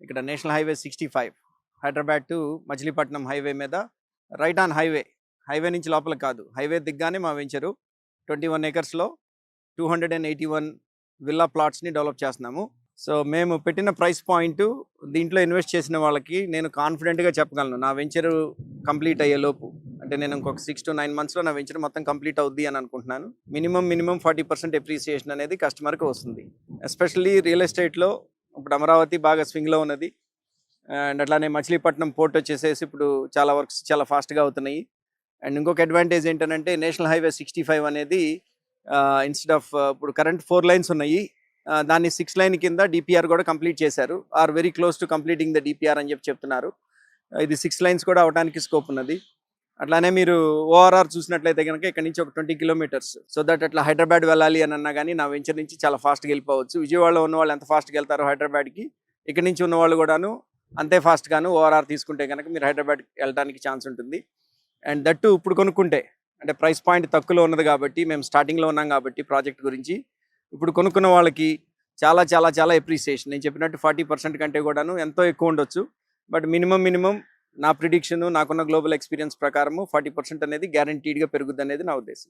ఇక్కడ national highway 65 Hyderabad to Machilipatnam highway మీద right on highway నుంచి లోపల కాదు, హైవే దిగ్గానే మా వెంచరు 21 ఏకర్స్లో 281 విల్లా ప్లాట్స్ని డెవలప్ చేస్తున్నాము. సో మేము పెట్టిన ప్రైస్ పాయింట్ దీంట్లో ఇన్వెస్ట్ చేసిన వాళ్ళకి నేను కాన్ఫిడెంట్గా చెప్పగలను, నా వెంచరు కంప్లీట్ అయ్యే లోపు, అంటే నేను ఇంకొక 6 to 9 monthsలో నా వెంచర్ మొత్తం కంప్లీట్ అవుద్ది అని అనుకుంటున్నాను. మినిమం 40% ఎప్రిసియేషన్ అనేది కస్టమర్కి వస్తుంది. ఎస్పెషల్లీ రియల్ ఎస్టేట్లో ఇప్పుడు అమరావతి బాగా స్వింగ్లో ఉన్నది, అండ్ అట్లానే మచిలీపట్నం పోర్ట్ వచ్చేసేసి ఇప్పుడు చాలా వర్క్స్ చాలా ఫాస్ట్గా అవుతున్నాయి. అండ్ ఇంకొక అడ్వాంటేజ్ ఏంటంటే నేషనల్ హైవే 65 అనేది ఇన్స్టెడ్ ఆఫ్ ఇప్పుడు కరెంట్ 4 lanes ఉన్నాయి, దాన్ని 6 lane కింద డిపిఆర్ కూడా కంప్లీట్ చేశారు. Are very close to completing the DPR అని చెప్తున్నారు. ఇది 6 lanes కూడా అవడానికి స్కోప్ ఉన్నది. అట్లానే మీరు ఓఆర్ఆర్ చూసినట్లయితే కనుక ఇక్కడ నుంచి ఒక 20 kilometers, సో దట్ అట్లా హైదరాబాద్ వెళ్ళాలి అని అన్నా కానీ నా వెంచర్ నుంచి చాలా ఫాస్ట్గా వెళ్ళిపోవచ్చు. విజయవాడలో ఉన్న వాళ్ళు ఎంత ఫాస్ట్గా వెళ్తారో హైదరాబాద్కి, ఇక్కడ నుంచి ఉన్న వాళ్ళు కూడాను అంతే ఫాస్ట్గాను ఓఆర్ఆర్ తీసుకుంటే కనుక మీరు హైదరాబాద్కి వెళ్ళడానికి ఛాన్స్ ఉంటుంది. అండ్ దట్టు ఇప్పుడు కొనుక్కుంటే అంటే ప్రైస్ పాయింట్ తక్కువలో ఉన్నది కాబట్టి, మేము స్టార్టింగ్లో ఉన్నాం కాబట్టి ప్రాజెక్ట్ గురించి, ఇప్పుడు కొనుక్కున్న వాళ్ళకి చాలా చాలా చాలా ఎప్రిసియేషన్, నేను చెప్పినట్టు 40% కంటే కూడాను ఎంతో ఎక్కువ ఉండొచ్చు. బట్ మినిమం నా ప్రిడిక్షన్, నాకున్న గ్లోబల్ ఎక్స్పీరియన్స్ ప్రకారము 40% అనేది గ్యారంటీడ్గా పెరుగుద్ది అనేది నా ఉద్దేశం.